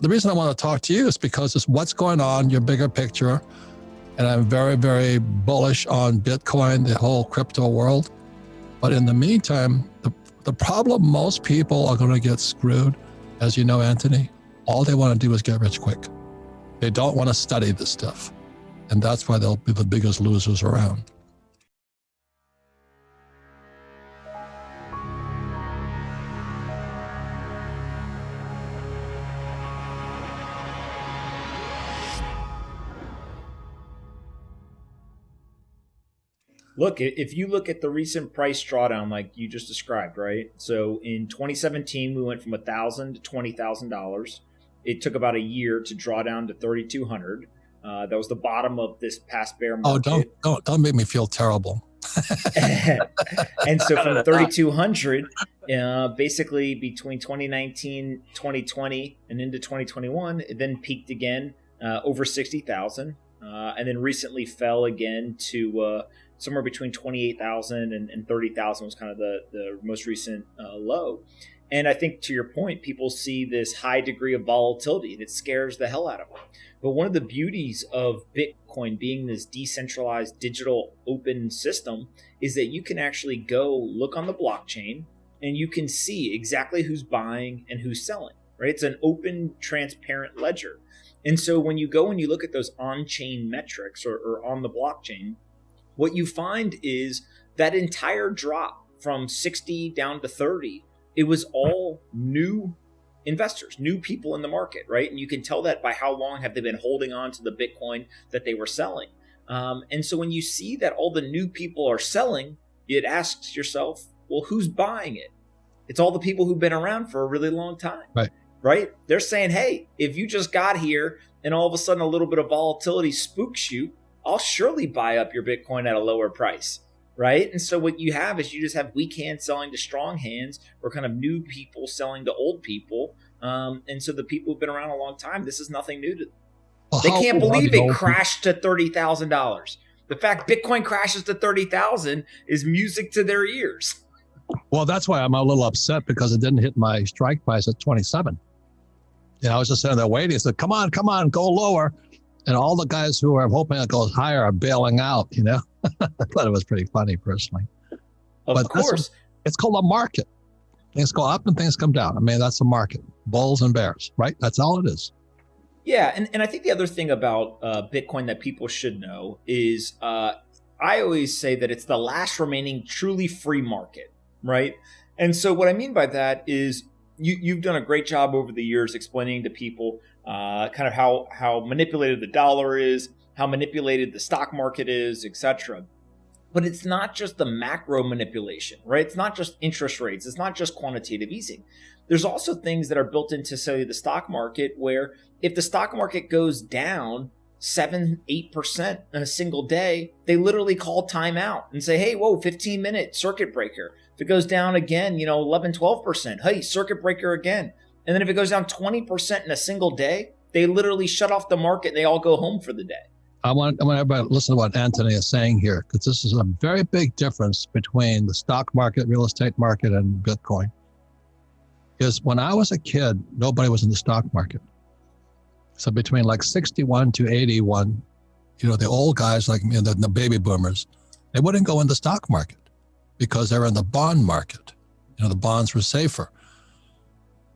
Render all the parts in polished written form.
The reason I want to talk to you is because it's what's going on, your bigger picture. And I'm very, very bullish on Bitcoin, the whole crypto world. But in the meantime, the problem, most people are going to get screwed. As you know, Anthony, all they want to do is get rich quick. They don't want to study this stuff. And that's why they'll be the biggest losers around. Look, if you look at the recent price drawdown like you just described, right? So in 2017, we went from $1,000 to $20,000. It took about a year to draw down to 3,200. That was the bottom of this past bear market. Oh, don't make me feel terrible. And so from 3,200, basically between 2019, 2020, and into 2021, it then peaked again over 60,000, and then recently fell again to somewhere between 28,000 and 30,000 was kind of the most recent low. And I think to your point, people see this high degree of volatility and it scares the hell out of them. But one of the beauties of Bitcoin being this decentralized digital open system is that you can actually go look on the blockchain and you can see exactly who's buying and who's selling, right? It's an open, transparent ledger. And so when you go and you look at those on-chain metrics or on the blockchain, what you find is that entire drop from 60 down to 30, it was all new investors, new people in the market, right? And you can tell that by how long have they been holding on to the Bitcoin that they were selling. And so when you see that all the new people are selling, it asks yourself, well, who's buying it? It's all the people who've been around for a really long time, right? They're saying, hey, if you just got here and all of a sudden a little bit of volatility spooks you, I'll surely buy up your Bitcoin at a lower price, right? And so what you have is you just have weak hands selling to strong hands, or kind of new people selling to old people. And so the people who've been around a long time, this is nothing new to them. Well, they can't believe it crashed to $30,000. The fact Bitcoin crashes to 30,000 is music to their ears. Well, that's why I'm a little upset, because it didn't hit my strike price at 27. I was just sitting there waiting. I said, come on, go lower. And all the guys who are hoping it goes higher are bailing out, I thought it was pretty funny, personally. Of course. It's called a market. Things go up and things come down. I mean, that's a market. Bulls and bears, right? That's all it is. Yeah. And I think the other thing about Bitcoin that people should know is I always say that it's the last remaining truly free market, right? And so what I mean by that is you've done a great job over the years explaining to people kind of how manipulated the dollar is, how manipulated the stock market is, etc. But it's not just the macro manipulation, right? It's not just interest rates. It's not just quantitative easing. There's also things that are built into, say, the stock market, where if the stock market goes down 7-8% in a single day, they literally call timeout and say, hey, whoa, 15-minute circuit breaker. If it goes down again, 11-12%, hey, circuit breaker again. And then if it goes down 20% in a single day, they literally shut off the market and they all go home for the day. I want everybody to listen to what Anthony is saying here, because this is a very big difference between the stock market, real estate market, and Bitcoin. Because when I was a kid, nobody was in the stock market. So between like 61 to 81, the old guys like me, the baby boomers, they wouldn't go in the stock market because they were in the bond market. The bonds were safer.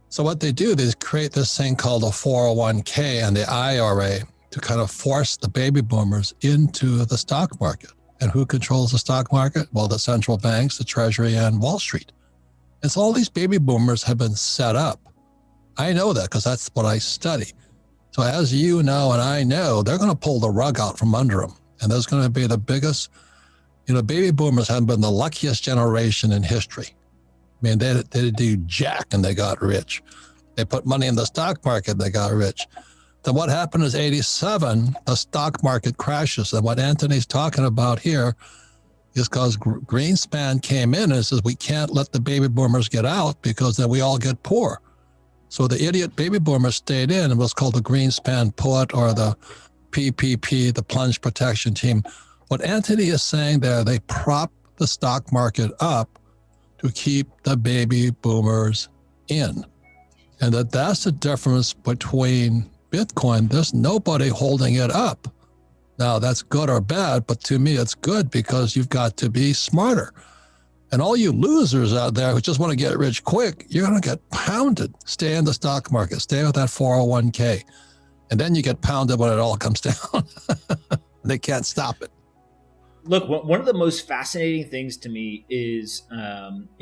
So what they do, they create this thing called a 401k and the IRA to kind of force the baby boomers into the stock market. And who controls the stock market? Well, the central banks, the Treasury, and Wall Street. And so all these baby boomers have been set up. I know that because that's what I study. So as you know and I know, they're going to pull the rug out from under them. And there's going to be the biggest, baby boomers have been the luckiest generation in history. I mean, they do jack and they got rich. They put money in the stock market, they got rich. Then what happened is 87, the stock market crashes. And what Anthony's talking about here is because Greenspan came in and says, we can't let the baby boomers get out because then we all get poor. So the idiot baby boomers stayed in and was called the Greenspan put, or the PPP, the plunge protection team. What Anthony is saying there, they prop the stock market up to keep the baby boomers in. And that's the difference between Bitcoin. There's nobody holding it up. Now, that's good or bad, but to me, it's good because you've got to be smarter. And all you losers out there who just want to get rich quick, you're going to get pounded. Stay in the stock market. Stay with that 401k. And then you get pounded when it all comes down. They can't stop it. Look, one of the most fascinating things to me is,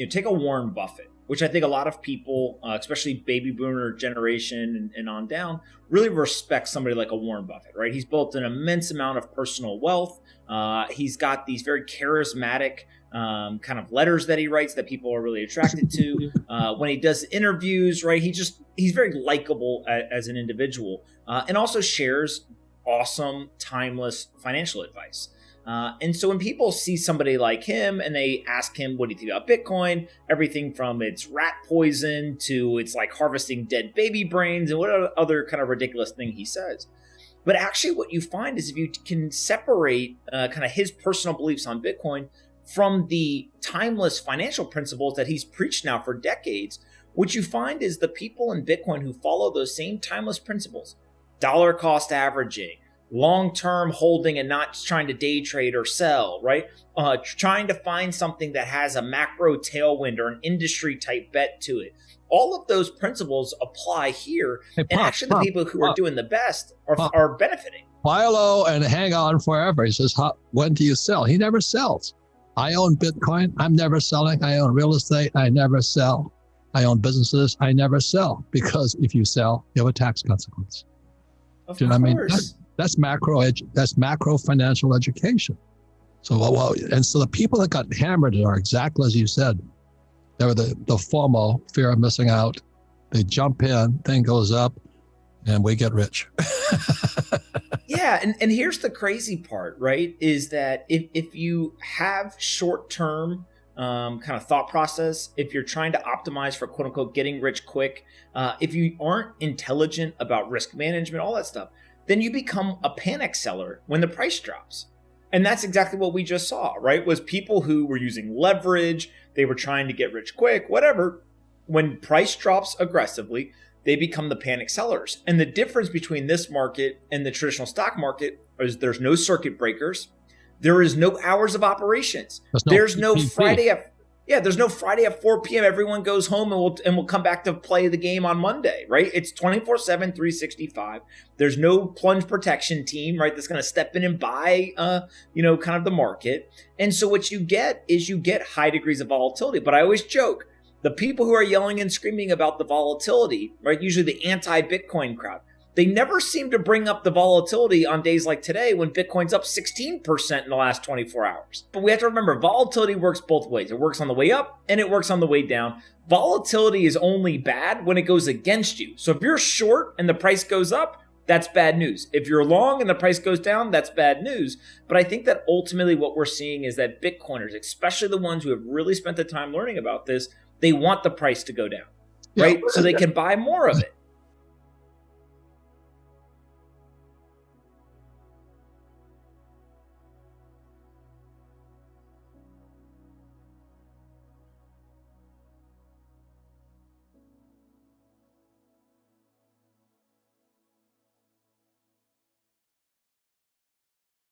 take a Warren Buffett, which I think a lot of people, especially baby boomer generation and on down, really respect somebody like a Warren Buffett, right? He's built an immense amount of personal wealth. He's got these very charismatic kind of letters that he writes that people are really attracted to. When he does interviews, right, he's very likable as an individual, and also shares awesome, timeless financial advice. And so when people see somebody like him and they ask him, what do you think about Bitcoin? Everything from it's rat poison to it's like harvesting dead baby brains and what other kind of ridiculous thing he says. But actually what you find is if you can separate kind of his personal beliefs on Bitcoin from the timeless financial principles that he's preached now for decades, what you find is the people in Bitcoin who follow those same timeless principles, dollar cost averaging, long-term holding and not trying to day trade or sell, right? Trying to find something that has a macro tailwind or an industry type bet to it. All of those principles apply here. And actually the people who are doing the best are benefiting. Buy low and hang on forever. He says, when do you sell? He never sells. I own Bitcoin. I'm never selling. I own real estate. I never sell. I own businesses. I never sell, because if you sell, you have a tax consequence. Of Do you know what I mean? course. That's macro financial education. So, and so the people that got hammered are exactly as you said. They were the FOMO, fear of missing out. They jump in, thing goes up, and we get rich. Yeah, and here's the crazy part, right? Is that if you have short-term kind of thought process, if you're trying to optimize for quote unquote getting rich quick, if you aren't intelligent about risk management, all that stuff, then you become a panic seller when the price drops. And that's exactly what we just saw, right? Was people who were using leverage, they were trying to get rich quick, whatever. When price drops aggressively, they become the panic sellers. And the difference between this market and the traditional stock market is there's no circuit breakers. There is no hours of operations. There's no Friday at 4 p.m. Everyone goes home and we'll come back to play the game on Monday, right? It's 24/7, 365. There's no plunge protection team, right? That's going to step in and buy, kind of the market. And so what you get is you get high degrees of volatility. But I always joke, the people who are yelling and screaming about the volatility, right? Usually the anti-Bitcoin crowd. They never seem to bring up the volatility on days like today when Bitcoin's up 16% in the last 24 hours. But we have to remember, volatility works both ways. It works on the way up and it works on the way down. Volatility is only bad when it goes against you. So if you're short and the price goes up, that's bad news. If you're long and the price goes down, that's bad news. But I think that ultimately what we're seeing is that Bitcoiners, especially the ones who have really spent the time learning about this, they want the price to go down, right? So they can buy more of it.